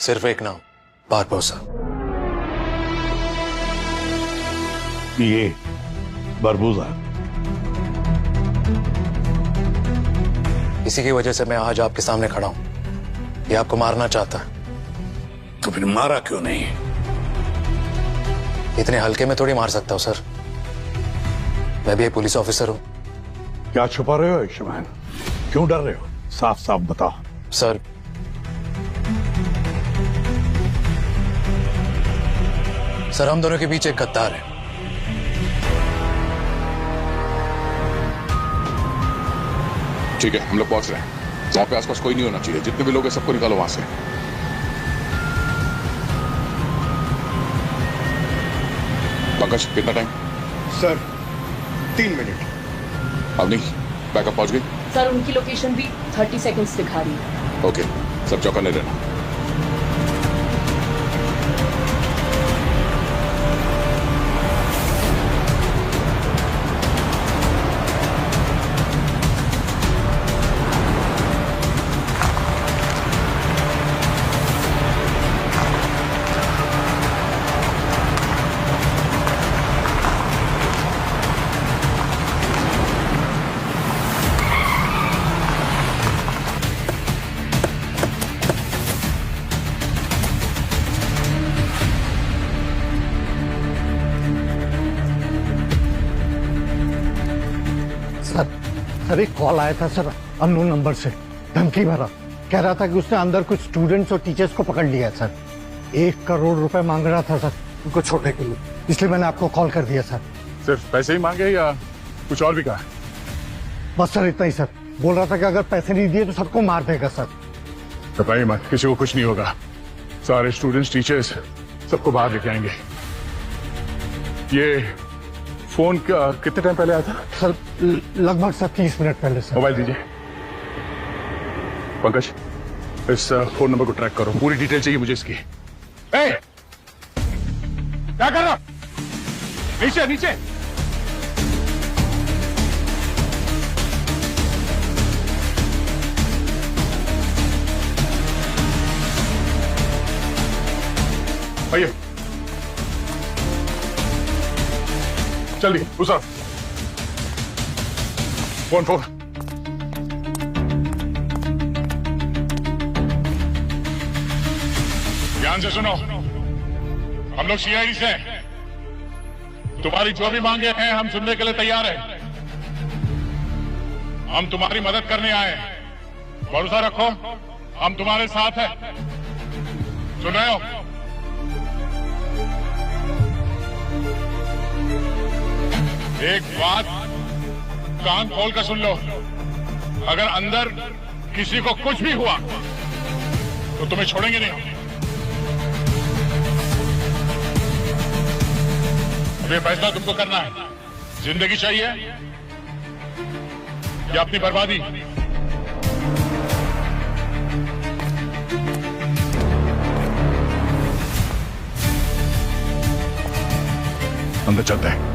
सिर्फ एक नाम, बारबोसा। ये बारबोसा। इसी की वजह से मैं आज आपके सामने खड़ा हूं। ये आपको मारना चाहता है। तो फिर मारा क्यों नहीं? इतने हल्के में थोड़ी मार सकता हूं सर। मैं भी एक पुलिस ऑफिसर हूं। क्या छुपा रहे हो आयुष्मान? क्यों डर रहे हो? साफ साफ बताओ। सर, हम दोनों के बीच एक गद्दार है। ठीक है, हम लोग पहुंच रहे हैं। वहां पे आसपास कोई नहीं होना चाहिए। जितने भी लोग हैं सबको निकालो वहां से। पंकज, कितना टाइम? Sir 3 minute. अब नहीं, बैकअप पहुंच गई? सर उनकी लोकेशन भी 30 सेकंड्स दिखा रही है। ओके, सब चौकन्ने रहना। सर एक कॉल आया था सर, अननोन नंबर से, धमकी भरा। कह रहा था कि उसने अंदर कुछ स्टूडेंट्स और टीचर्स को पकड़ लिया सर। 1 करोड़ रुपए मांग रहा था सर उनको छोड़ने के लिए, इसलिए मैंने आपको कॉल कर दिया सर। सिर्फ पैसे ही मांगे या कुछ और भी कहा? बस सर इतना ही सर। बोल रहा था कि अगर पैसे नहीं दिए तो सबको मार देगा सर। बताइए मत, किसी को कुछ नहीं होगा। सारे स्टूडेंट्स, टीचर्स सबको बाहर लेके आएंगे। ये फोन कितने टाइम पहले आया था? सर लगभग सर 30 मिनट पहले सर। मोबाइल दीजिए। पंकज, इस फोन नंबर को ट्रैक करो। पूरी डिटेल चाहिए मुझे इसकी। ए! क्या कर रहा? नीचे नीचे। आइए, जल्दी घुसा। फोन। ध्यान से सुनो, हम लोग सीआईडी से हैं। तुम्हारी जो भी मांगे हैं हम सुनने के लिए तैयार हैं। हम तुम्हारी मदद करने आए हैं। भरोसा रखो, हम तुम्हारे साथ हैं। सुन रहे हो? एक बात कान खोल कर सुन लो, अगर अंदर किसी को कुछ भी हुआ तो तुम्हें छोड़ेंगे नहीं। अब ये फैसला तुमको करना है। जिंदगी चाहिए या अपनी बर्बादी? अंदर चलते हैं।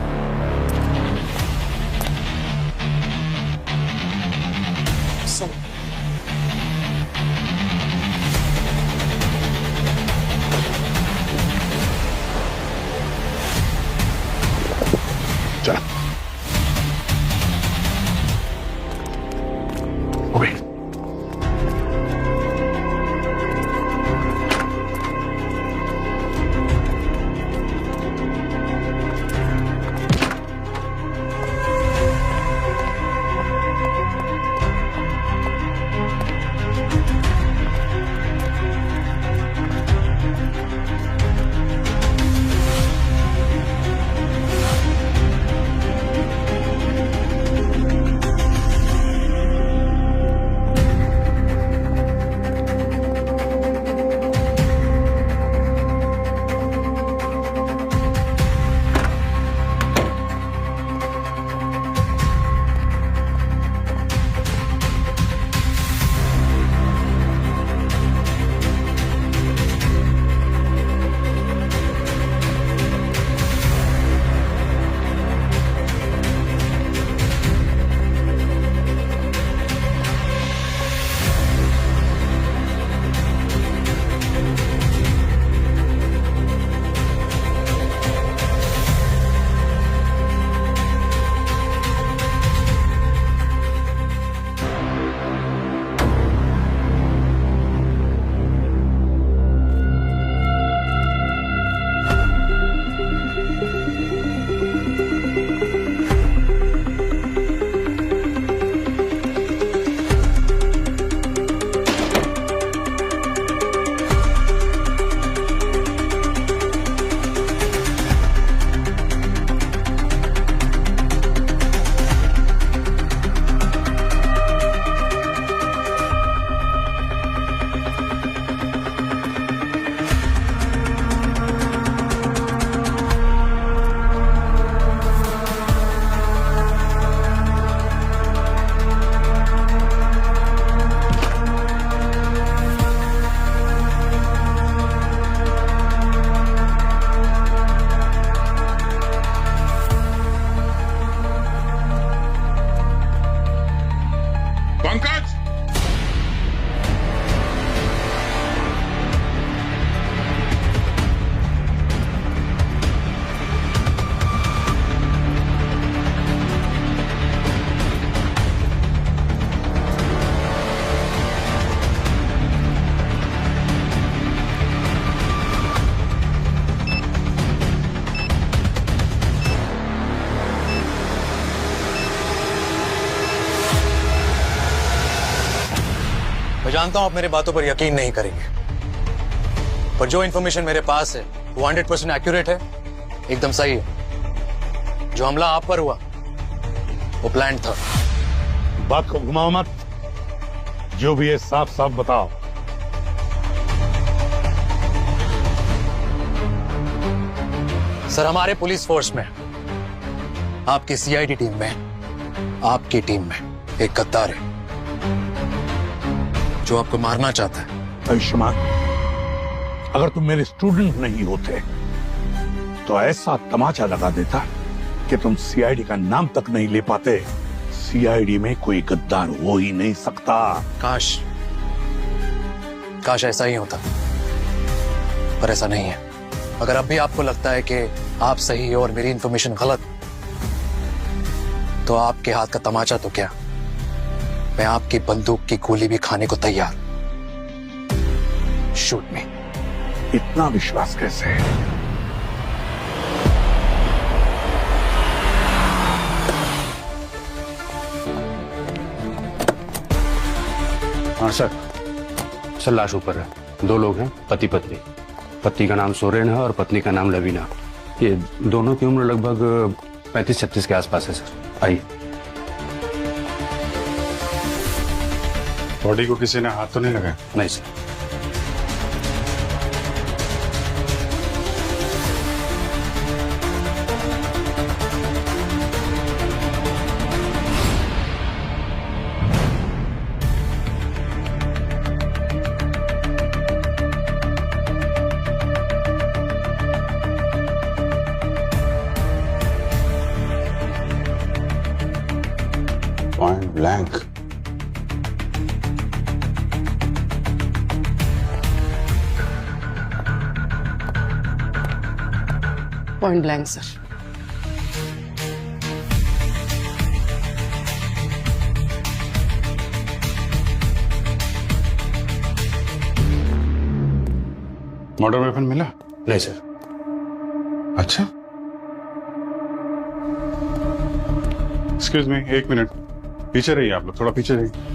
चला। ओए, मैं जानता हूं आप मेरी बातों पर यकीन नहीं करेंगे, पर जो इन्फॉर्मेशन मेरे पास है वो 100% एक्यूरेट है, एकदम सही है। जो हमला आप पर हुआ वो प्लान था। बात को घुमाओ मत, जो भी है साफ साफ बताओ। सर, हमारे पुलिस फोर्स में, आपकी सीआईडी टीम में, आपकी टीम में एक गद्दार है जो आपको मारना चाहता है। आयुष्मान, अगर तुम मेरे स्टूडेंट नहीं होते तो ऐसा तमाचा लगा देता कि तुम सीआईडी का नाम तक नहीं ले पाते। सीआईडी में कोई गद्दार हो ही नहीं सकता। काश ऐसा ही होता, पर ऐसा नहीं है। अगर अब भी आपको लगता है कि आप सही हो और मेरी इंफॉर्मेशन गलत, तो आपके हाथ का तमाचा तो क्या, मैं आपकी बंदूक की गोली भी खाने को तैयार। शूट मी। इतना विश्वास कैसे है? हाँ सर, लाश ऊपर है। 2 लोग हैं, पति पत्नी। पति का नाम सोरेन है और पत्नी का नाम लवीना। ये दोनों की उम्र लगभग 35-36 के आसपास है सर। आइए। बॉडी को किसी ने हाथ तो नहीं लगाया? नहीं sir. Point blank. Point blank sir. Murder weapon मिला? नहीं सर। अच्छा, एक्सक्यूज मी, 1 मिनट पीछे रहिए। आप लोग थोड़ा पीछे रहिए।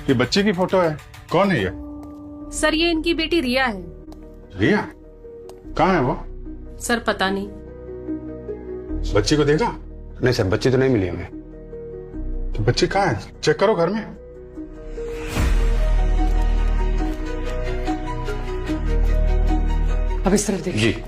ये बच्चे की फोटो है। कौन है ये? सर, ये इनकी बेटी रिया है। रिया? कहाँ है वो? सर पता नहीं। बच्ची को देखा? नहीं सर, बच्ची तो नहीं मिली हमें। तो बच्ची कहाँ है? चेक करो घर में। अब इस तरफ देखिए। जी।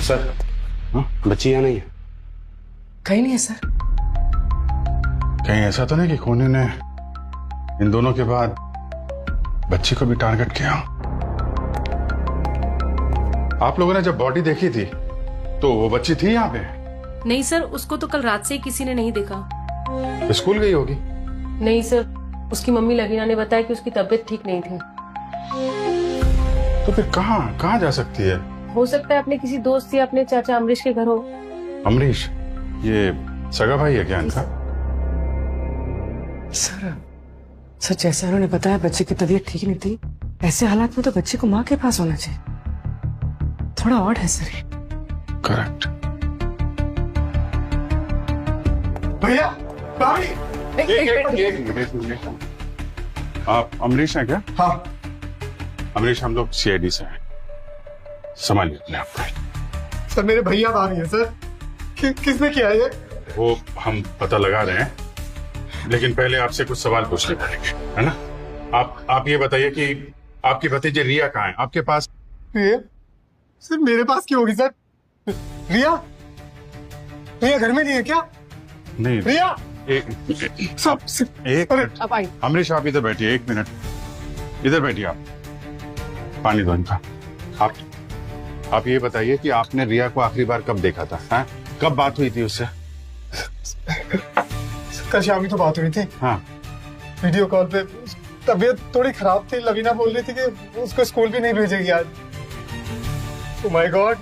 सर, बच्ची यहाँ नहीं है। कहीं नहीं है सर। कहीं ऐसा तो नहीं कि खूनी ने इन दोनों के बाद बच्ची को भी टारगेट किया? आप लोगों ने जब बॉडी देखी थी तो वो बच्ची थी यहाँ पे? नहीं सर, उसको तो कल रात से ही किसी ने नहीं देखा। स्कूल गई होगी। नहीं सर, उसकी मम्मी लवीना ने बताया कि उसकी तबीयत ठीक नहीं थी। तो फिर कहाँ जा सकती है? हो सकता है अपने किसी दोस्त या अपने चाचा अमरीश के घर हो। अमरीश? ये सगा भाई है क्या इनका? सर जैसा उन्होंने बताया, बच्चे की तबीयत ठीक नहीं थी। ऐसे हालात में तो बच्चे को माँ के पास होना चाहिए। थोड़ा ऑड है सर। करेक्ट। भैया, भाभी। आप अमरीश हैं क्या? हाँ। अमरीश, हम लोग सीआईडी से हैं। संभालिए अपने आप को। सर मेरे भैया मार है सर। किसने किया ये? वो हम पता लगा रहे हैं, लेकिन पहले आपसे कुछ सवाल पूछने पड़ेंगे, है ना? आप ये बताइए कि आपकी भतीजी रिया कहाँ है आपके पास? रिया? सर मेरे पास क्यों होगी सर? रिया? रिया घर में नहीं है क्या? नहीं। रिया? एक अब आई। अमरीश आप इधर बैठिए, 1 मिनट इधर बैठिए। आप पानी दो इनका। आप ये बताइए कि आपने रिया को आखिरी बार कब देखा था? हाँ? कब बात हुई थी उससे? कल शाम ही तो बात हुई थी। हाँ। वीडियो कॉल पे। तबीयत थोड़ी खराब थी, लवीना बोल रही थी कि उसको स्कूल भी नहीं भेजेगी आज। Oh my God.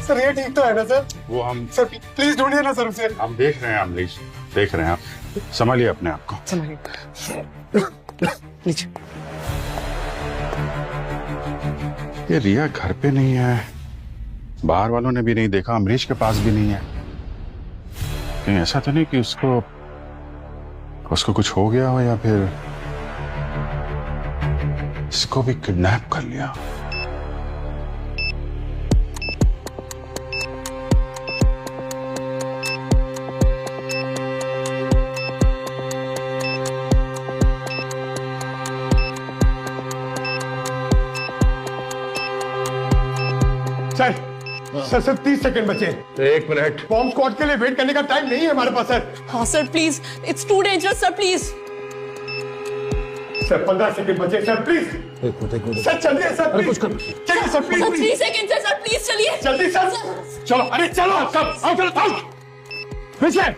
सर ये ठीक तो है ना सर? वो हम सर प्लीज ढूंढिए ना सर उसे। हम देख रहे हैं अमरीश, देख रहे हैं। आप संभालिए अपने आप को। संभालिए। लीजिए। ये रिया घर पे नहीं है, बाहर वालों ने भी नहीं देखा, अमरीश के पास भी नहीं है। कहीं ऐसा तो नहीं कि उसको कुछ हो गया हो या फिर इसको भी किडनैप कर लिया? सर 30 सेकंड बचे। 1 मिनट। बॉम्ब स्क्वाड के लिए वेट करने का टाइम नहीं है हमारे पास सर। हाँ sir please, it's too dangerous sir, please. Sir 15 second बचे सर, प्लीज। सर चलिए सर, अरे कुछ कर। चलिए सर प्लीज। 3 सेकंड है सर, प्लीज चलिए जल्दी सर। चलो, अरे चलो सब आओ, चलो आओ पीछे।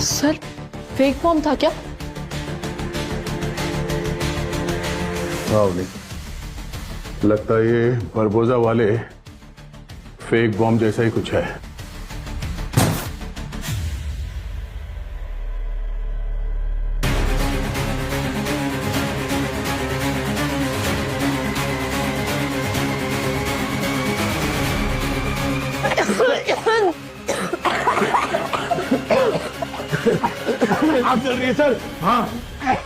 सर फेक बॉम्ब था क्या? लगता है ये बरबोजा वाले फेक बॉम्ब जैसा ही कुछ है। आप चल रही है सर? हाँ,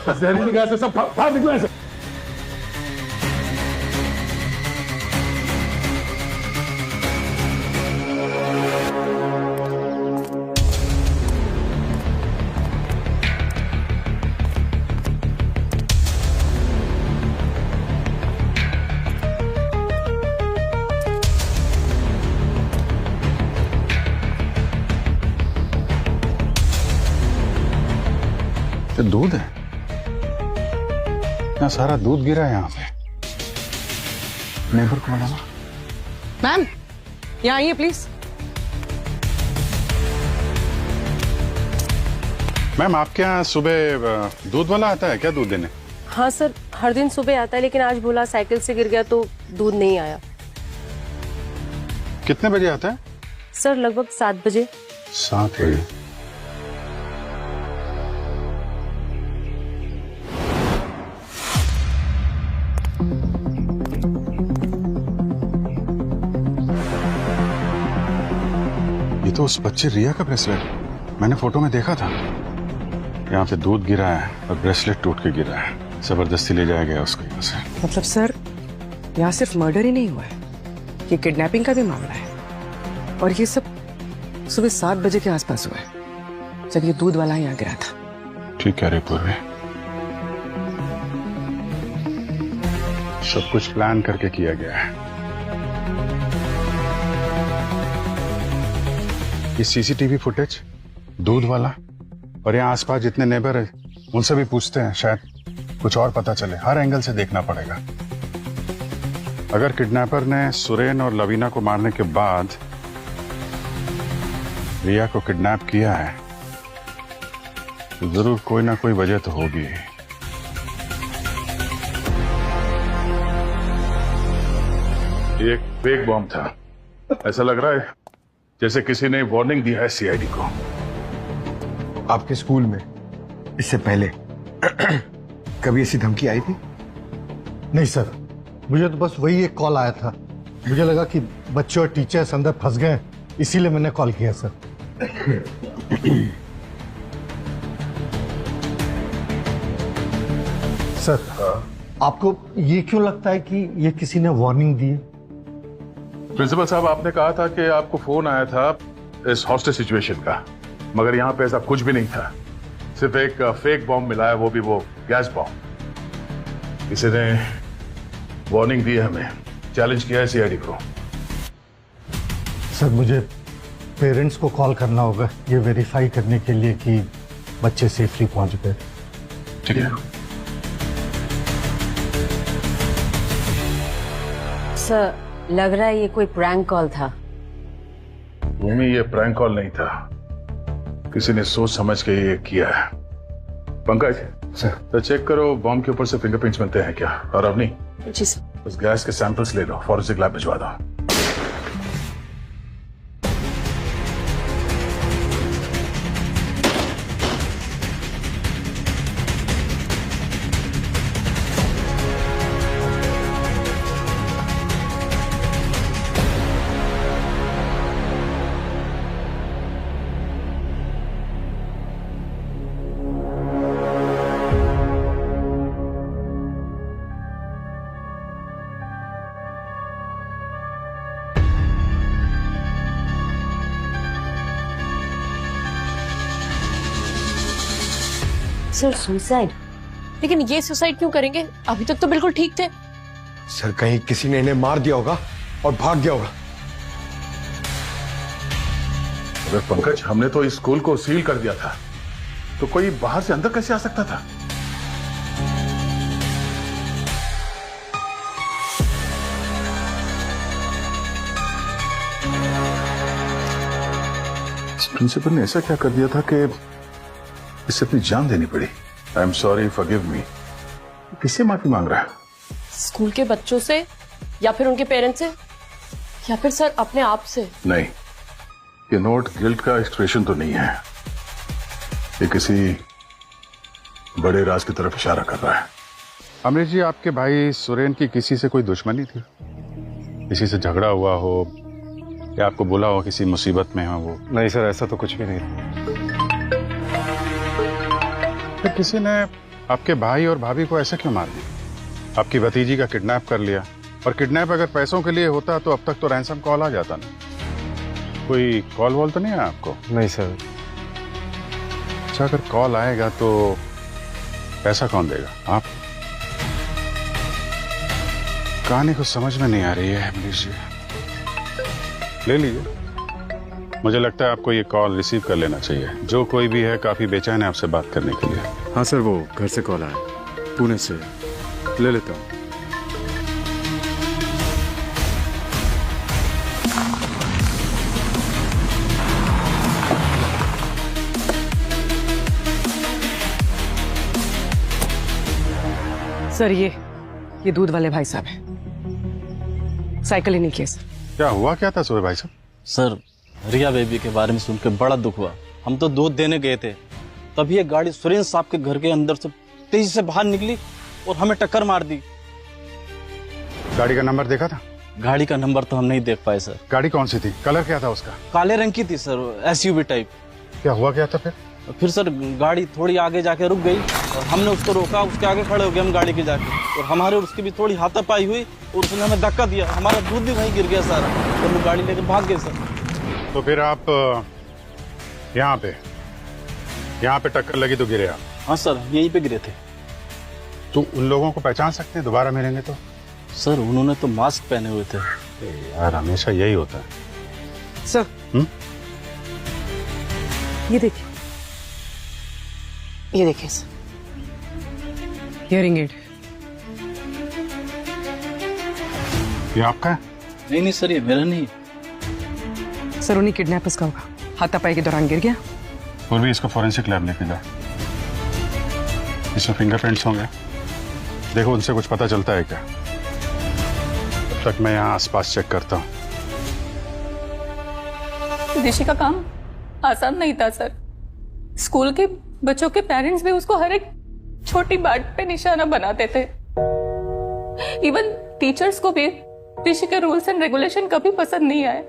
जहरीली गैस से सब बाहर निकला है सर। ये दूध है, यहाँ सारा दूध गिरा है यहाँ पे। नेबर को बुलाना। मैम यहाँ आइए प्लीज। मैम आपके यहाँ सुबह दूध वाला आता है क्या दूध देने? हाँ सर, हर दिन सुबह आता है, लेकिन आज बोला साइकिल से गिर गया तो दूध नहीं आया। कितने बजे आता है? सर लगभग 7 बजे। 7 बजे। ये तो उस बच्चे रिया का ब्रेसलेट, मैंने फोटो में देखा था। यहाँ पे दूध गिरा है और ब्रेसलेट टूट के गिरा है। जबरदस्ती ले जाया गया उसको यहाँ से। मतलब सर यहाँ सिर्फ मर्डर ही नहीं हुआ है, ये किडनैपिंग का भी मामला है। और ये सब सुबह 7 बजे के आसपास हुआ है, जब ये दूध वाला यहाँ गिरा था। ठीक कह रहे पूर्वी, सब कुछ प्लान करके किया गया है। ये सीसीटीवी फुटेज, दूध वाला और यहाँ आसपास जितने नेबर है उनसे भी पूछते हैं, शायद कुछ और पता चले। हर एंगल से देखना पड़ेगा। अगर किडनैपर ने सुरेन और लवीना को मारने के बाद रिया को किडनैप किया है तो जरूर कोई ना कोई वजह तो होगी। ये एक फेक बॉम्ब था। ऐसा लग रहा है जैसे किसी ने वार्निंग दिया है सीआईडी को। आपके स्कूल में इससे पहले कभी ऐसी धमकी आई थी? नहीं सर, मुझे तो बस वही एक कॉल आया था। मुझे लगा कि बच्चे और टीचर्स अंदर फंस गए, इसीलिए मैंने कॉल किया सर। सर, आपको ये क्यों लगता है कि ये किसी ने वार्निंग दी है? प्रिंसिपल साहब, आपने कहा था कि आपको फोन आया था इस हॉस्टेज सिचुएशन का, मगर यहाँ पे ऐसा कुछ भी नहीं था। सिर्फ एक फेक बॉम्ब मिला है, वो भी वो गैस बॉम्ब। किसी ने वार्निंग दी है हमें, चैलेंज किया है सीआईडी को। सर, मुझे पेरेंट्स को कॉल करना होगा ये वेरीफाई करने के लिए कि बच्चे सेफली पहुंच गए। ठीक है सर, लग रहा है ये कोई प्रैंक कॉल था। भूमि, ये प्रैंक कॉल नहीं था, किसी ने सोच समझ के ये किया है। पंकज सर, तो चेक करो बॉम्ब के ऊपर से फिंगरप्रिंट्स बनते हैं क्या। और अवनी, जी सर। उस गैस के सैंपल्स ले लो, फॉरेंसिक लैब भिजवा दो। Sir, suicide? लेकिन ये सुसाइड क्यों करेंगे? अभी तक तो बिल्कुल ठीक थे। सर, कहीं किसी ने इन्हें मार दिया होगा और भाग गया होगा। अरे पंकज, हमने तो इस स्कूल को सील कर दिया था, तो कोई बाहर से अंदर कैसे आ सकता था? प्रिंसिपल ने ऐसा क्या कर दिया था कि इससे अपनी जान देनी पड़ी? I am sorry, forgive me. किससे माफी मांग रहा है? स्कूल के बच्चों से, या फिर उनके पेरेंट्स से, या फिर सर अपने आप से? नहीं, ये नोट गिल्ट का एक्सप्रेशन तो नहीं है, ये किसी बड़े राज की तरफ इशारा कर रहा है। अमरीश जी, आपके भाई सुरेन की किसी से कोई दुश्मनी थी? किसी से झगड़ा हुआ हो या आपको बोला हो किसी मुसीबत में हो वो? नहीं सर, ऐसा तो कुछ भी नहीं। फिर किसी ने आपके भाई और भाभी को ऐसे क्यों मार दिया? आपकी भतीजी का किडनैप कर लिया, और किडनैप अगर पैसों के लिए होता तो अब तक तो रैंसम कॉल आ जाता ना। कोई कॉल वॉल तो नहीं है आपको? नहीं सर। अच्छा, अगर कॉल आएगा तो पैसा कौन देगा? आप? कहानी कुछ समझ में नहीं आ रही है अमरीश जी। ले लीजिए, मुझे लगता है आपको ये कॉल रिसीव कर लेना चाहिए। जो कोई भी है काफी बेचैन है आपसे बात करने के लिए। हाँ सर, वो घर से कॉल आया, पुणे से। ले लेता हूँ। सर, ये दूध वाले भाई साहब हैं। साइकिल ही नहीं किया सर। क्या हुआ क्या था सोहे भाई साहब? सर, रिया बेबी के बारे में सुनकर बड़ा दुख हुआ। हम तो दूध देने गए थे, तभी एक गाड़ी सुरेन साहब के घर के अंदर से तेजी से बाहर निकली और हमें टक्कर मार दी। गाड़ी का नंबर देखा था? गाड़ी का नंबर तो हम नहीं देख पाए सर। गाड़ी कौन सी थी? कलर क्या था उसका? काले रंग की थी सर, एसयूवी टाइप। क्या हुआ क्या था फिर? फिर सर गाड़ी थोड़ी आगे जाके रुक गई और हमने उसको रोका, उसके आगे खड़े हो गए हम गाड़ी के जाके, और हमारे और उसकी भी थोड़ी हाथापाई हुई और उसने हमें धक्का दिया। हमारा दूध भी वहीं गिर गया सारा और वो गाड़ी लेकर भाग गए सर। तो फिर आप यहाँ पे टक्कर लगी तो गिरे आप? हाँ सर, यहीं पे गिरे थे। तो उन लोगों को पहचान सकते हैं दोबारा मिलेंगे तो? सर, उन्होंने तो मास्क पहने हुए थे। यार, हमेशा यही होता है। सर, ये देखिए, ये देखिए सर, हियरिंग एड। ये आपका है? नहीं सर, ये मेरा नहीं। सर, उन्हीं किडनैपर्स का होगा। हाथापाई के दौरान गिर गया। और भी इसको फॉरेंसिक लैब लेके जाओ, इसमें फिंगरप्रिंट्स होंगे, देखो उनसे कुछ पता चलता है क्या। तब तक मैं यहाँ आसपास चेक करता हूँ। विदेशी का काम आसान नहीं था सर। स्कूल के बच्चों के पेरेंट्स भी उसको हर एक छोटी बात पे निशाना बनाते थे। इवन टीचर्स को भी ऋषि के रूल्स एंड रेगुलेशन कभी पसंद नहीं आए।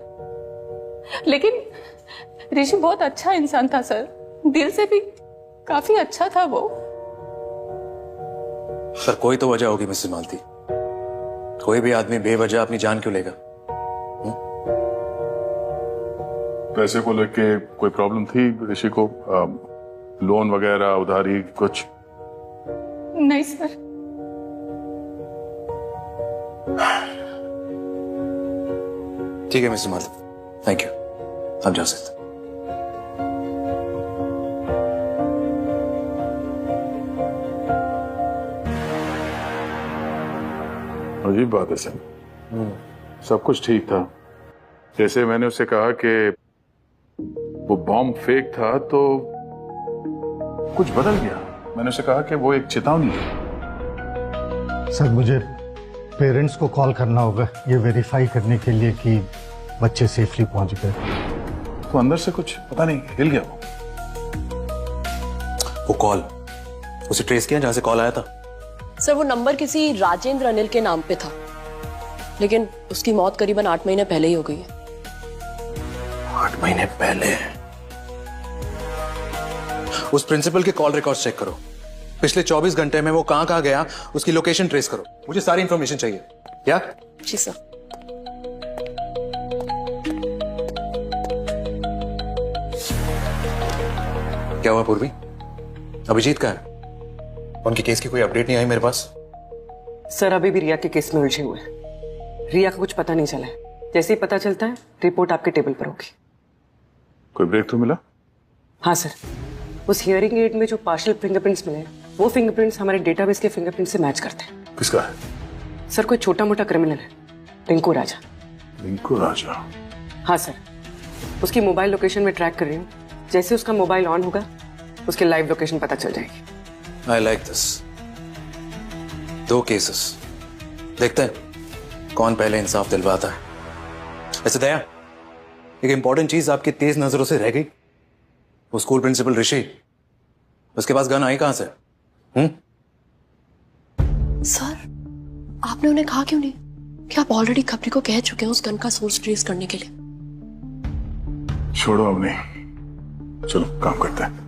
लेकिन ऋषि बहुत अच्छा इंसान था सर, दिल से भी काफी अच्छा था वो। सर कोई तो वजह होगी मिसेस मालती, कोई भी आदमी बेवजह अपनी जान क्यों लेगा? पैसे को लेके कोई प्रॉब्लम थी ऋषि को? लोन वगैरह, उधारी कुछ? नहीं सर। ठीक है मिसेस मालती, थैंक यू, आप जा सकते। अजीब बात है सर, सब कुछ ठीक था। जैसे मैंने उससे कहा कि वो बॉम्ब फेक था तो कुछ बदल गया। मैंने उसे कहा कि वो एक चेतावनी है। सर मुझे पेरेंट्स को कॉल करना होगा ये वेरीफाई करने के लिए कि बच्चे सेफली पहुंच गए। तो अंदर से कुछ पता नहीं हिल गया वो कॉल उसे ट्रेस किया जहां से कॉल आया था? सर वो नंबर किसी राजेंद्र अनिल के नाम पे था, लेकिन उसकी मौत करीबन 8 महीने पहले ही हो गई है। 8 महीने पहले? उस प्रिंसिपल के कॉल रिकॉर्ड्स चेक करो, पिछले 24 घंटे में वो कहां गया उसकी लोकेशन ट्रेस करो, मुझे सारी इंफॉर्मेशन चाहिए। क्या? जी सर। क्या हुआ पूर्वी? अभिजीत का है? उनके केस की कोई अपडेट नहीं आई मेरे पास। सर अभी भी रिया के केस में उलझे हुए हैं। रिया का कुछ पता नहीं चला है, जैसे ही पता चलता है रिपोर्ट आपके टेबल पर होगी। कोई ब्रेक थ्रू मिला? हाँ सर, उस हियरिंग एड में जो पार्शियल फिंगरप्रिंट्स मिले वो फिंगरप्रिंट्स हमारे डेटाबेस के फिंगरप्रिंट से मैच करते हैं। किसका है? सर कोई छोटा मोटा क्रिमिनल है, रिंकू राजा। रिंकू राजा? हाँ सर, उसकी मोबाइल लोकेशन में ट्रैक कर रही हूँ, जैसे उसका मोबाइल ऑन होगा उसकी लाइव लोकेशन पता चल जाएगी। I like this. 2 केसेस, देखते हैं कौन पहले इंसाफ दिलवाता है। ऐसे दया, एक इंपॉर्टेंट चीज आपकी तेज नजरों से रह गई। वो स्कूल प्रिंसिपल ऋषि, उसके पास गन आई कहां से? सर आपने उन्हें कहा क्यों नहीं कि आप ऑलरेडी खबरी को कह चुके हैं उस गन का सोर्स ट्रेस करने के लिए? छोड़ो अब नहीं, चलो काम करते हैं।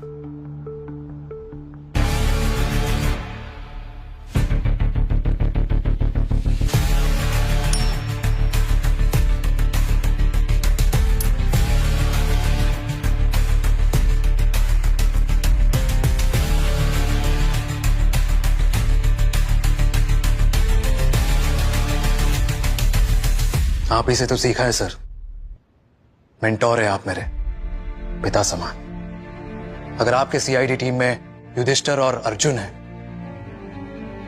आप ही से तो सीखा है सर, मेंटोर है आप मेरे, पिता समान। अगर आपके सीआईडी टीम में युधिष्ठिर और अर्जुन है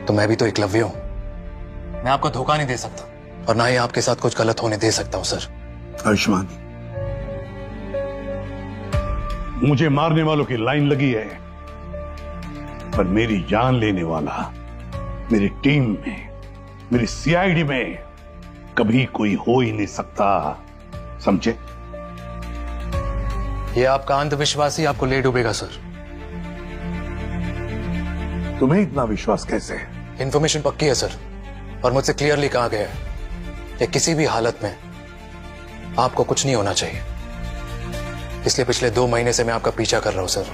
तो मैं भी तो एकलव्य हूं। मैं आपको धोखा नहीं दे सकता और ना ही आपके साथ कुछ गलत होने दे सकता हूं सर। आयुष्मान, मुझे मारने वालों की लाइन लगी है, पर मेरी जान लेने वाला मेरी टीम में, मेरी सीआईडी में कभी कोई हो ही नहीं सकता, समझे? ये आपका अंधविश्वास ही आपको ले डूबेगा सर। तुम्हें इतना विश्वास कैसे? इंफॉर्मेशन पक्की है सर, और मुझसे क्लियरली कहा गया है कि किसी भी हालत में आपको कुछ नहीं होना चाहिए। इसलिए पिछले 2 महीने से मैं आपका पीछा कर रहा हूं सर।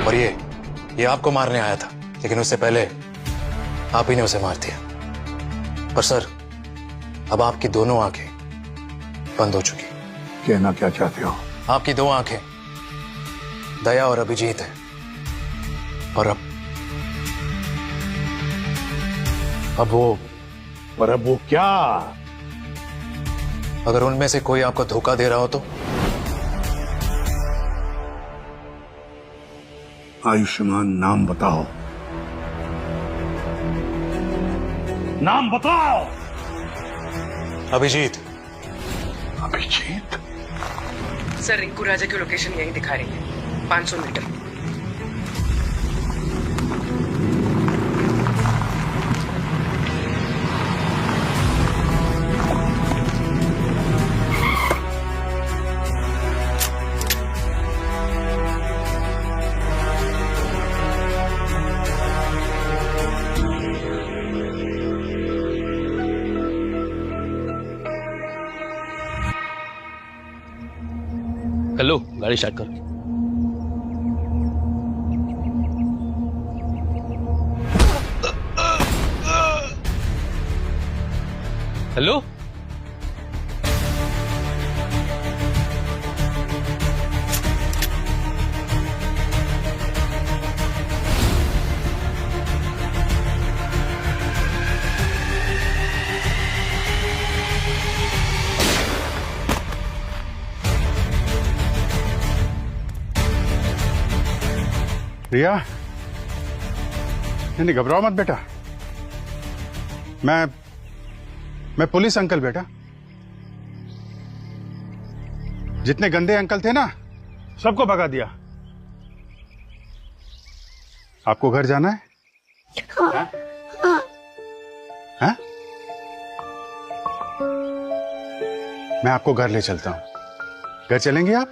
और ये आपको मारने आया था, लेकिन उससे पहले आप ही ने उसे मार दिया। पर सर अब आपकी दोनों आंखें बंद हो चुकी। कहना क्या चाहते हो? आपकी 2 आंखें दया और अभिजीत है, और अब वो क्या? अगर उनमें से कोई आपको धोखा दे रहा हो तो? आयुष्मान, नाम बताओ, नाम बताओ। अभिजीत। अभिजीत? सर रिंकू राजा की लोकेशन यही दिखा रही है, 500 मीटर। गाड़ी स्टार्ट करो। हेलो, रिया, नहीं घबराओ मत बेटा। मैं पुलिस अंकल बेटा। जितने गंदे अंकल थे ना, सबको भगा दिया। आपको घर जाना है? हाँ? मैं आपको घर ले चलता हूं। घर चलेंगे आप?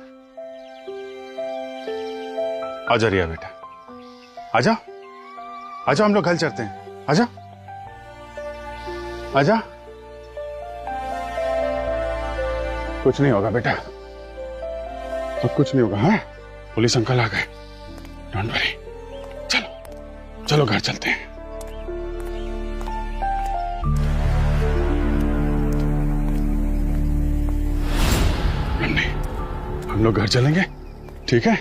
आजा रिया बेटा, आजा आजा, हम लोग घर चलते हैं। आजा आजा। कुछ नहीं होगा बेटा, तो कुछ नहीं होगा। हाँ, पुलिस अंकल आ गए, डोंट वरी। चलो चलो घर चलते हैं। नहीं, हम लोग घर चलेंगे, ठीक है?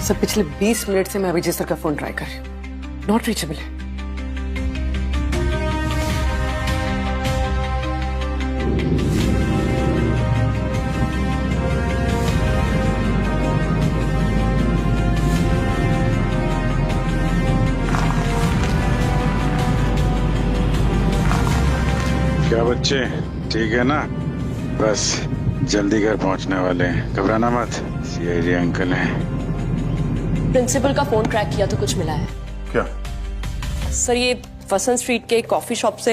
सर, पिछले 20 मिनट से मैं अभिजीत सर का फोन ट्राई कर रही हूँ, नॉट रीचेबल है। क्या बच्चे, ठीक है ना? बस जल्दी घर पहुंचने वाले हैं, घबराना मत। सीआईडी अंकल हैं। प्रिंसिपल का फोन ट्रैक किया तो कुछ मिला है क्या? सर, ये वसंत स्ट्रीट के कॉफी शॉप से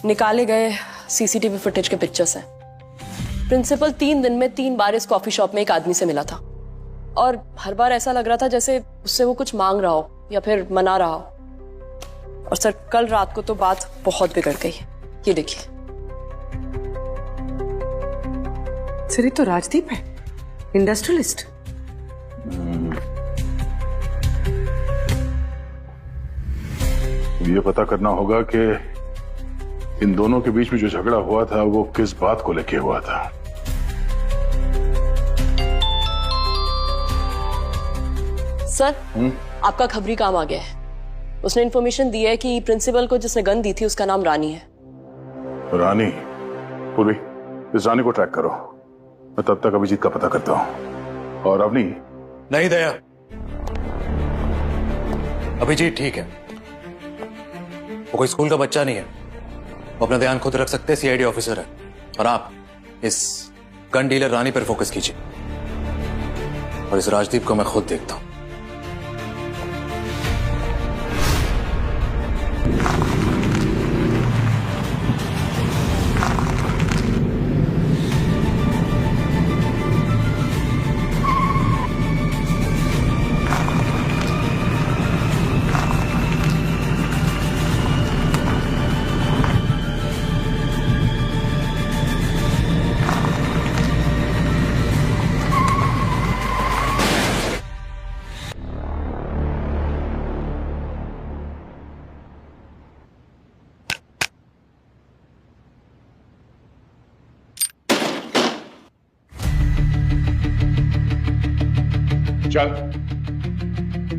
निकाले गए सीसीटीवी फुटेज के पिक्चर्स हैं। प्रिंसिपल 3 दिन में 3 बार इस कॉफी शॉप में एक आदमी से मिला था, और हर बार ऐसा लग रहा था जैसे उससे वो कुछ मांग रहा हो या फिर मना रहा हो। और सर, कल रात को तो बात बहुत बिगड़ गई। ये देखिए। सर, ये तो राजदीप है, इंडस्ट्रियलिस्ट। ये पता करना होगा कि इन दोनों के बीच में जो झगड़ा हुआ था वो किस बात को लेके हुआ था। सर, आपका खबरी काम आ गया है। उसने इन्फॉर्मेशन दी है कि प्रिंसिपल को जिसने गन दी थी उसका नाम रानी है। रानी? पूर्वी, इस रानी को ट्रैक करो, मैं तब तक अभिजीत का पता करता हूं। और अवनी? नहीं दया, अभिजीत ठीक है, वो कोई स्कूल का बच्चा नहीं है, वो अपना ध्यान खुद रख सकते हैं, सीआईडी ऑफिसर है। और आप इस गन डीलर रानी पर फोकस कीजिए, और इस राजदीप को मैं खुद देखता हूं। चल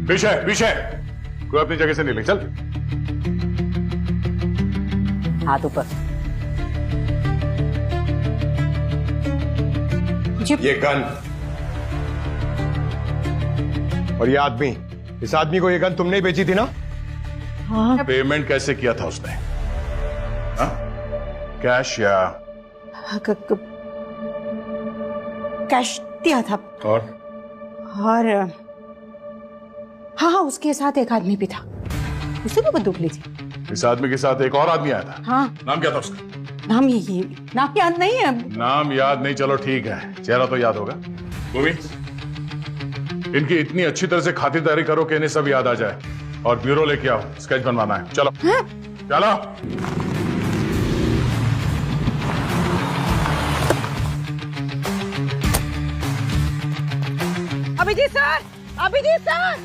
पीछे पीछे, कोई अपनी जगह से नहीं ले, चल। हाथ ऊपर। ये गन और ये आदमी, इस आदमी को ये गन तुमने ही बेची थी ना? हाँ। पेमेंट कैसे किया था उसने? हाँ? कैश या कैश दिया था। और हाँ, उसके साथ एक आदमी भी था, उसे भी बंदूक ली थी। इस आदमी के साथ एक और आदमी आया था। हाँ। नाम क्या था उसका? नाम याद नहीं है। नाम याद नहीं, चलो ठीक है, चेहरा तो याद होगा। भूमि, इनकी इतनी अच्छी तरह से खातिरदारी करो कि इन्हें सब याद आ जाए, और ब्यूरो लेके आओ, स्केच बनवाना है। चलो चलो। Abhijit sir, Abhijit sir.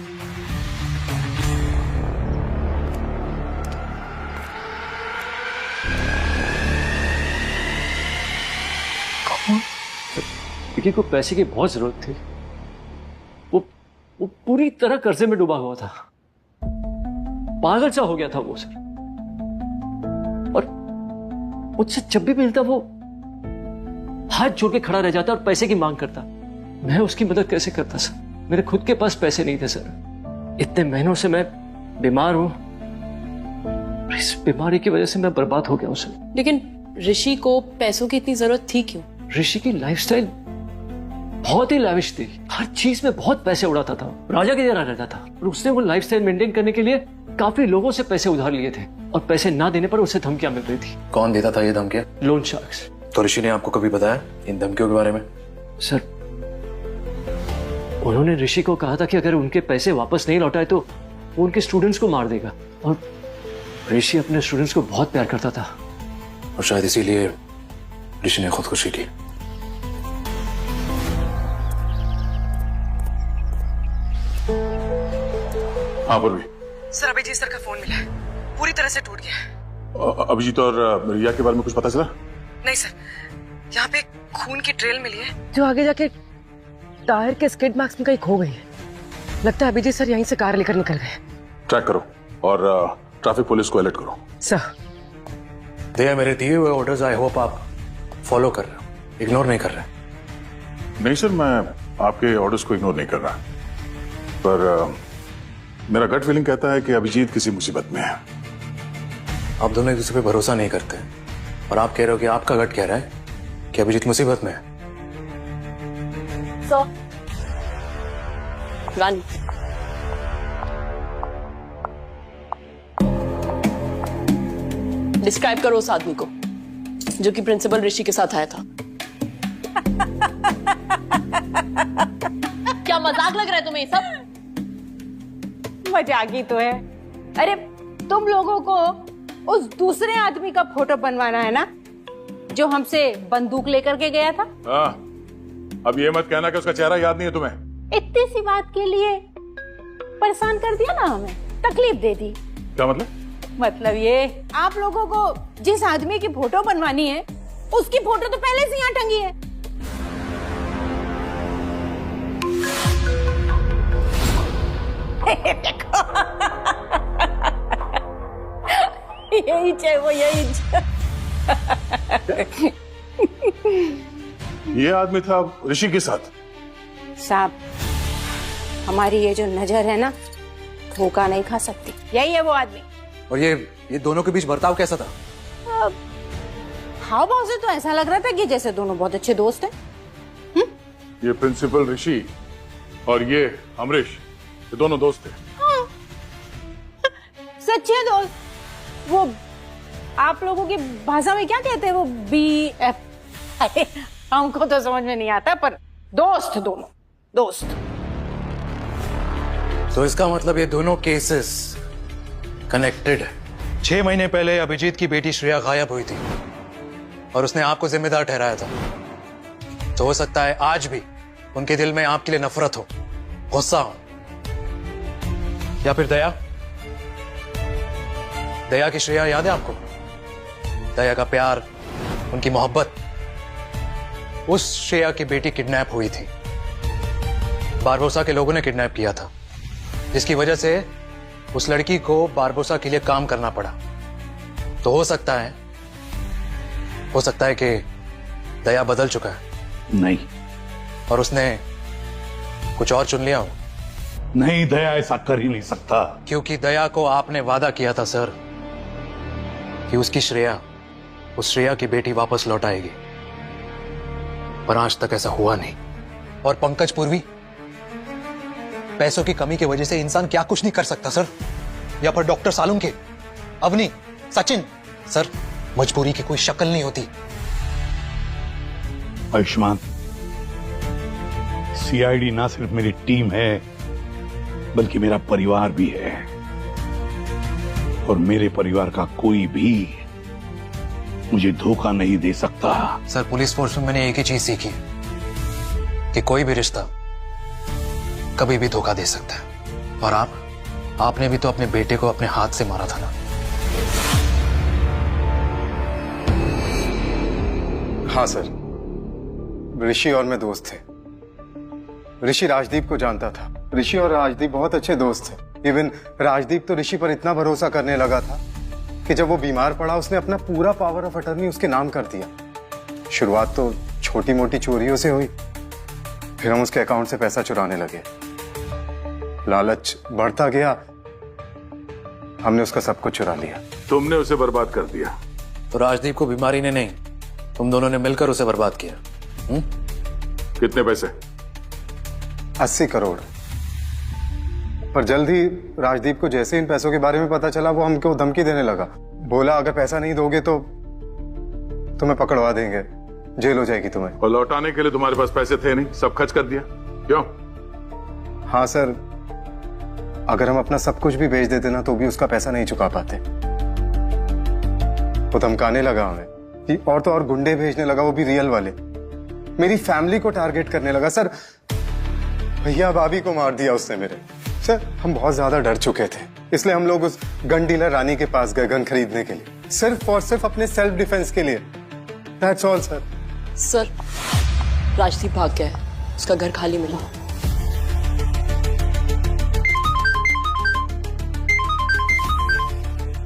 विकी को पैसे की बहुत जरूरत थी। वो पूरी तरह कर्जे में डूबा हुआ था, पागल सा हो गया था वो सर। और मुझसे जब भी मिलता वो हाथ जोड़ के खड़ा रह जाता और पैसे की मांग करता। मैं उसकी मदद कैसे करता सर? मेरे खुद के पास पैसे नहीं थे सर। इतने महीनों से मैं बीमार हूं, इस बीमारी की वजह से मैं बर्बाद हो गया हूं सर। लेकिन ऋषि को पैसों की इतनी जरूरत थी क्यों? ऋषि की लाइफस्टाइल बहुत ही लाविश थी, हर चीज में बहुत पैसे उड़ाता था, राजा की तरह रहता था। और उसने वो लाइफस्टाइल मेंटेन करने के लिए काफी लोगों से पैसे उधार लिए थे, और पैसे ना देने पर उसे धमकियां मिल रही थी। कौन देता था ये धमकियां? Loan sharks. तो ऋषि ने आपको कभी बताया इन धमकियों के बारे में? सर, उन्होंने ऋषि को कहा था कि अगर उनके पैसे वापस नहीं लौटाए तो वो उनके स्टूडेंट्स को मार देगा। और ऋषि अपने स्टूडेंट्स को बहुत प्यार करता था, और शायद इसीलिए ऋषि ने खुदकुशी की। हाँ पूर्वी। सर, अभिजीत सर का फोन मिला है, पूरी तरह से टूट गया है। अभिजीत और रिया के बारे में कुछ पता चला? नहीं सर, यहाँ पे खून की ट्रेल मिली है जो आगे जाके टायर के स्किड मार्क्स में कहीं खो गई है। लगता है अभिजीत सर यहीं से कार लेकर निकल गए। ट्रैक करो और ट्रैफिक पुलिस को अलर्ट करो। सर, दया, मेरे दिए हुए ऑर्डर्स आई होप आप फॉलो कर रहे हो, इग्नोर नहीं कर रहे। नहीं सर, मैं आपके ऑर्डर्स को इग्नोर नहीं कर रहा, पर मेरा गट फीलिंग कहता है कि अभिजीत किसी मुसीबत में है। आप दोनों एक दूसरे पे भरोसा नहीं करते, और आप कह रहे हो कि आपका गट कह रहा है कि अभिजीत मुसीबत में है। रानी, डिस्क्राइब करो उस आदमी को जो कि प्रिंसिपल ऋषि के साथ आया था। क्या मजाक लग रहा है तुम्हें सब? मजाक ही तो है। अरे तुम लोगों को उस दूसरे आदमी का फोटो बनवाना है ना, जो हमसे बंदूक लेकर के गया था। हाँ, अब ये मत कहना कि उसका चेहरा याद नहीं है तुम्हें। इतनी सी बात के लिए परेशान कर दिया ना हमें, तकलीफ दे दी। क्या मतलब? मतलब ये, आप लोगों को जिस आदमी की फोटो बनवानी है उसकी फोटो तो पहले से यहाँ टंगी है। यही चाहिए, वो यही ये आदमी था ऋषि के साथ। साहब, हमारी ये जो नजर है ना, धोखा नहीं खा सकती। यही है वो आदमी। और ये दोनों के बीच बर्ताव कैसा था? हाव भाव से तो ऐसा लग रहा था कि जैसे दोनों बहुत अच्छे दोस्त हैं। ये प्रिंसिपल ऋषि और ये अमरीश, ये दोनों दोस्त थे। हाँ। सच्चे दोस्त। वो आप लोगों की भाषा में क्या कहते हैं, वो BF? हमको तो समझ में नहीं आता, पर दोस्त, दोनों दोस्त। तो इसका मतलब ये दोनों केसेस कनेक्टेड है। 6 महीने पहले अभिजीत की बेटी श्रेया गायब हुई थी और उसने आपको जिम्मेदार ठहराया था। तो हो सकता है आज भी उनके दिल में आपके लिए नफरत हो, गुस्सा हो, या फिर दया की श्रेया याद है आपको? दया का प्यार, उनकी मोहब्बत। उस श्रेया की बेटी किडनैप हुई थी बारबोसा के लोगों ने किडनैप किया था, जिसकी वजह से उस लड़की को बारबोसा के लिए काम करना पड़ा। तो हो सकता है कि दया बदल चुका है। नहीं, और उसने कुछ और चुन लिया हो। नहीं, दया ऐसा कर ही नहीं सकता। क्योंकि दया को आपने वादा किया था सर कि उसकी श्रेया, उस श्रेया की बेटी वापस लौट आएगी, पर आज तक ऐसा हुआ नहीं। और पंकज पूर्वी, पैसों की कमी की वजह से इंसान क्या कुछ नहीं कर सकता सर। या पर डॉक्टर सालुंके, अवनी, सचिन, सर मजबूरी की कोई शक्ल नहीं होती। आयुष्मान, सीआईडी ना सिर्फ मेरी टीम है बल्कि मेरा परिवार भी है, और मेरे परिवार का कोई भी मुझे धोखा नहीं दे सकता। सर पुलिस फोर्स में मैंने एक ही चीज सीखी कि कोई भी रिश्ता कभी भी धोखा दे सकता है। और आपने भी तो अपने बेटे को अपने हाथ से मारा था ना। हाँ सर, ऋषि और मैं दोस्त थे। ऋषि राजदीप को जानता था। ऋषि और राजदीप बहुत अच्छे दोस्त थे। इवन राजदीप तो ऋषि पर इतना भरोसा करने लगा था कि जब वो बीमार पड़ा उसने अपना पूरा पावर ऑफ अटर्नी उसके नाम कर दिया। शुरुआत तो छोटी मोटी चोरियों से हुई, फिर हम उसके अकाउंट से पैसा चुराने लगे। लालच बढ़ता गया, हमने उसका सब कुछ चुरा लिया। तुमने उसे बर्बाद कर दिया। तो राजदीप को बीमारी ने नहीं, तुम दोनों ने मिलकर उसे बर्बाद किया। कितने पैसे? 80 करोड़। पर जल्द ही राजदीप को जैसे इन पैसों के बारे में पता चला, वो हमको धमकी देने लगा। बोला अगर पैसा नहीं दोगे तो तुम्हें पकड़वा देंगे, जेल हो जाएगी तुम्हें। और लौटाने के लिए तुम्हारे पास पैसे थे नहीं, सब खर्च कर दिया। क्यों? हाँ सर, अगर हम अपना सब कुछ भी बेच देते ना तो भी उसका पैसा नहीं चुका पाते। वो धमकाने लगा हमें, और तो और गुंडे भेजने लगा, वो भी रियल वाले। मेरी फैमिली को टारगेट करने लगा। सर भैया भाभी को मार दिया उसने मेरे। सर हम बहुत ज्यादा डर चुके थे, इसलिए हम लोग उस गन डीलर रानी के पास गए गन खरीदने के लिए, सिर्फ और सिर्फ अपने सेल्फ डिफेंस के लिए। That's all sir. Sir Rajdeep भाग गया है, उसका घर खाली मिला।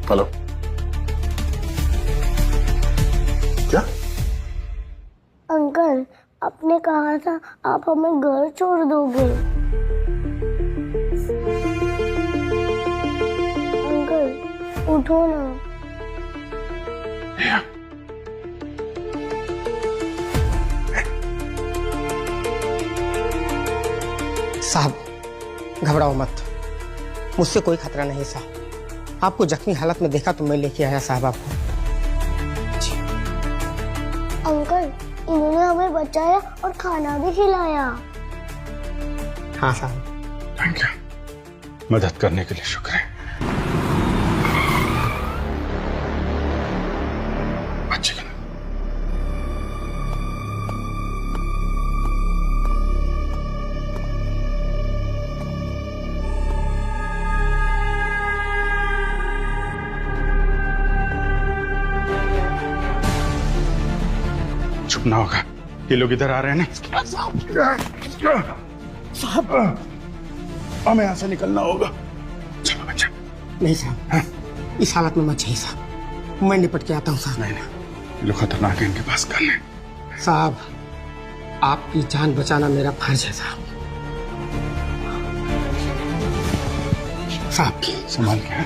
हेलो, क्या? अंकल, आपने कहा था आप हमें घर छोड़ दोगे। अंकल उठो ना। साहब घबराओ मत, मुझसे कोई खतरा नहीं साहब। आपको जख्मी हालत में देखा तो मैं लेके आया साहब आपको। अंकल इन्होंने हमें बचाया और खाना भी खिलाया। हाँ साहब। थैंक यू, मदद करने के लिए शुक्र है। अच्छी गल। छुपना होगा, ये लोग इधर आ रहे हैं ना। साहब हमें यहाँ से निकलना होगा। चलो बच्चा। नहीं साहब, इस हालत में मत जाइए साहब, मैं निपट के आता हूँ साहब। नहीं नहीं, ये लोग खतरनाक है, इनके पास करने। साहब आपकी जान बचाना मेरा फर्ज है साहब। साहब की संभाल के।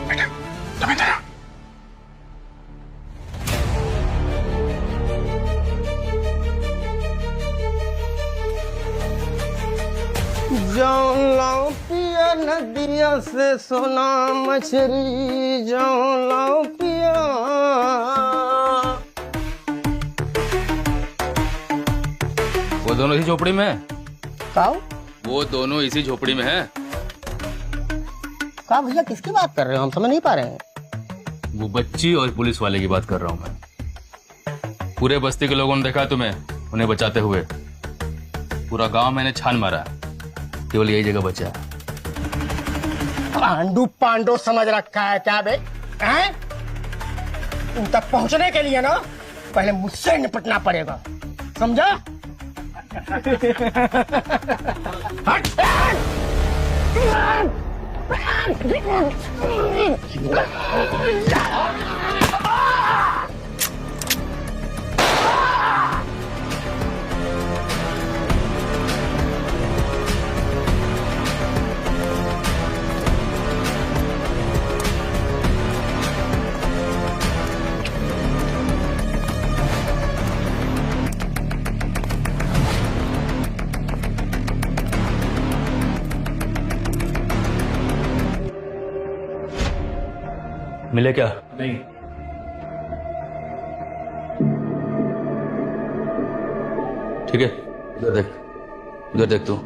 बेटा तुम इधर आओ। जाऊं लाऊं पिया नदिया से सोना मछली, जाऊं लाऊं पिया। वो दोनों इसी झोपड़ी में है। का? वो दोनों इसी झोपड़ी में है। का भैया किसकी बात कर रहे हो, हम समझ नहीं पा रहे हैं। वो बच्ची और पुलिस वाले की बात कर रहा हूँ मैं। पूरे बस्ती के लोगों ने देखा तुम्हें उन्हें बचाते हुए। पूरा गांव मैंने छान मारा, केवल यही जगह बचा। पांडु पांडु समझ रखा है क्या बे? हैं? उन तक पहुंचने के लिए ना पहले मुझसे निपटना पड़ेगा, समझा? मिले क्या? नहीं। ठीक है, उधर देख तू।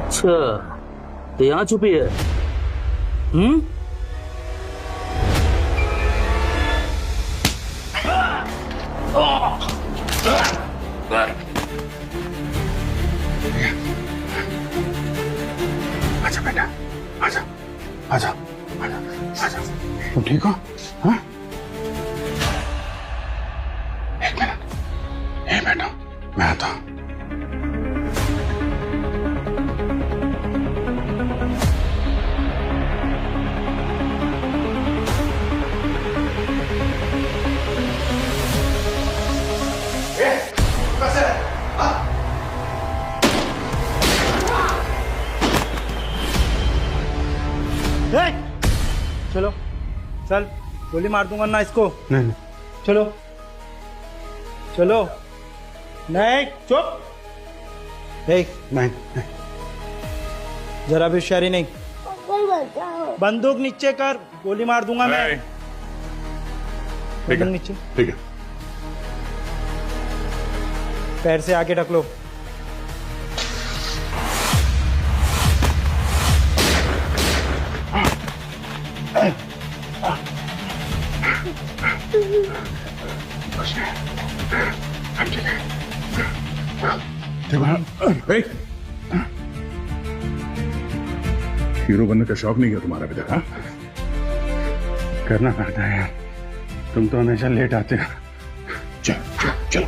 अच्छा, तो यहाँ छुपी है? आजा बेटा, आजा, आजा, आजा, आजा। तुम ठीक हो? हाँ? एक मिनट, ये बेटा, मैं आता हूँ। चलो चल, गोली मार दूंगा ना इसको। नहीं नहीं, चलो चलो। नहीं, चुप। नहीं, जरा भी होशियारी नहीं। अंकल बचाओ। बंदूक नीचे कर, गोली मार दूंगा मैं। ठीक है, नीचे। ठीक है। पैर से आगे ढक लो। हीरो बनने का शौक नहीं है तुम्हारा अभी तक? हाँ, करना पड़ता है यार, तुम तो हमेशा लेट आते हो। चलो चलो।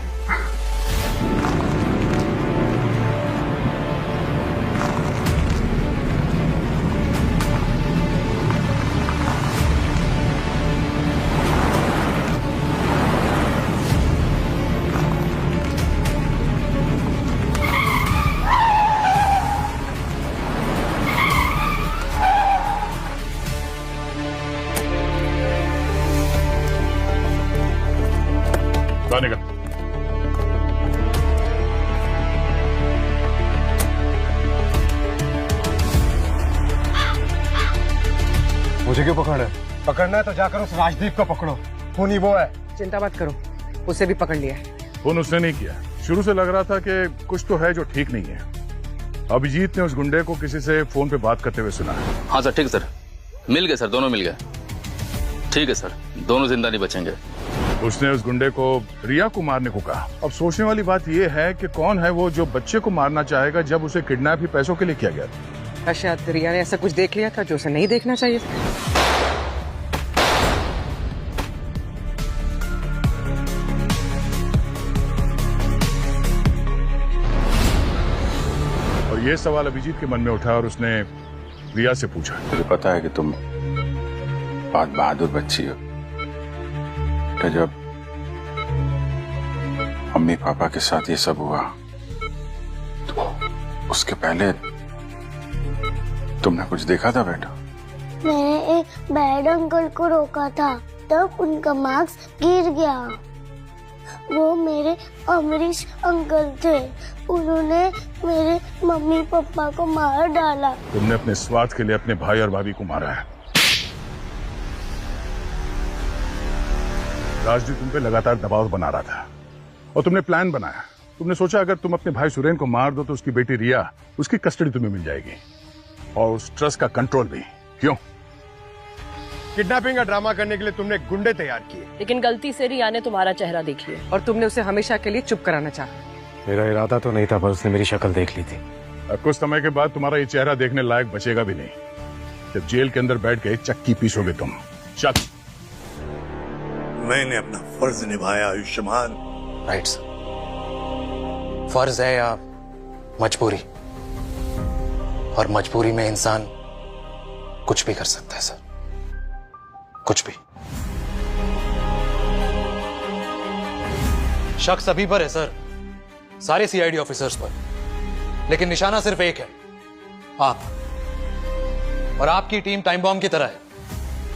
निकल। मुझे क्यों पकड़ है? पकड़ना है तो जाकर उस राजदीप को पकड़ो, खून ही वो है। चिंता मत करो, उसे भी पकड़ लिया है। फोन उसने नहीं किया। शुरू से लग रहा था कि कुछ तो है जो ठीक नहीं है। अभिजीत ने उस गुंडे को किसी से फोन पे बात करते हुए सुना है। हाँ सर, ठीक है सर, मिल गए सर, दोनों मिल गए। ठीक है सर, दोनों जिंदा नहीं बचेंगे। उसने उस गुंडे को रिया को मारने को कहा। अब सोचने वाली बात यह है कि कौन है वो जो बच्चे को मारना चाहेगा जब उसे किडनैप ही पैसों के लिए किया गया था। शायद रिया ने ऐसा कुछ देख लिया था जो उसे नहीं देखना चाहिए था। और ये सवाल अभिजीत के मन में उठा और उसने रिया से पूछा, मुझे पता है कि तुम बहुत बहादुर बच्ची हो, तो जब मम्मी पापा के साथ ये सब हुआ तो उसके पहले तुमने कुछ देखा था बेटा? मैंने एक बैड अंकल को रोका था, तब उनका मार्क्स गिर गया। वो मेरे अमरीश अंकल थे, उन्होंने मेरे मम्मी पापा को मार डाला। तुमने अपने स्वार्थ के लिए अपने भाई और भाभी को मारा है। राजदीप तुम पे लगातार दबाव बना रहा था और तुमने प्लान बनाया। तुमने सोचा अगर तुम अपने भाई सुरेन को मार दो तो उसकी बेटी रिया, उसकी कस्टडी तुम्हें मिल जाएगी और उस ट्रस्ट का कंट्रोल भी। क्यों? किडनैपिंग का ड्रामा करने के लिए तुमने गुंडे तैयार किए, लेकिन गलती से रिया ने तुम्हारा चेहरा देख लिया और तुमने उसे हमेशा के लिए चुप कराना चाहा। मेरा इरादा तो नहीं था, पर उसने मेरी शक्ल देख ली थी। अब कुछ समय के बाद तुम्हारा ये चेहरा देखने लायक बचेगा भी नहीं, जब जेल के अंदर बैठ के चक्की पीसोगे तुम। चल। मैंने अपना फर्ज निभाया आयुष्मान। राइट सर, फर्ज है या मजबूरी, और मजबूरी में इंसान कुछ भी कर सकता है सर, कुछ भी। शक सभी पर है सर, सारे सीआईडी ऑफिसर्स पर, लेकिन निशाना सिर्फ एक है, आप। और आपकी टीम टाइम बॉम्ब की तरह है,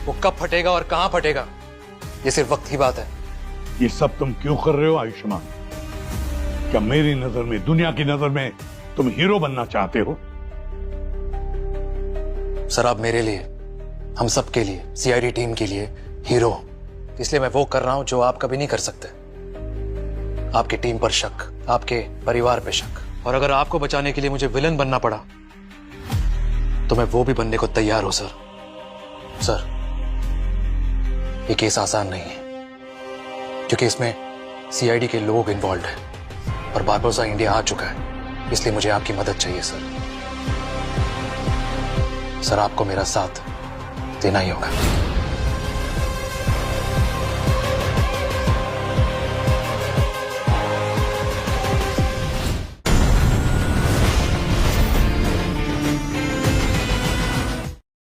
वो कब फटेगा और कहां फटेगा ये सिर्फ वक्त की बात है। ये सब तुम क्यों कर रहे हो आयुष्मान? क्या मेरी नजर में, दुनिया की नजर में तुम हीरो बनना चाहते हो? सर आप मेरे लिए, हम सब के लिए, सीआईडी टीम के लिए हीरो, इसलिए मैं वो कर रहा हूं जो आप कभी नहीं कर सकते। आपकी टीम पर शक, आपके परिवार पे शक, और अगर आपको बचाने के लिए मुझे विलन बनना पड़ा तो मैं वो भी बनने को तैयार हूं सर। सर ये केस आसान नहीं है, क्योंकि इसमें सीआईडी के लोग इन्वॉल्व हैं और बारबोसा इंडिया आ चुका है, इसलिए मुझे आपकी मदद चाहिए सर। सर आपको मेरा साथ देना ही होगा।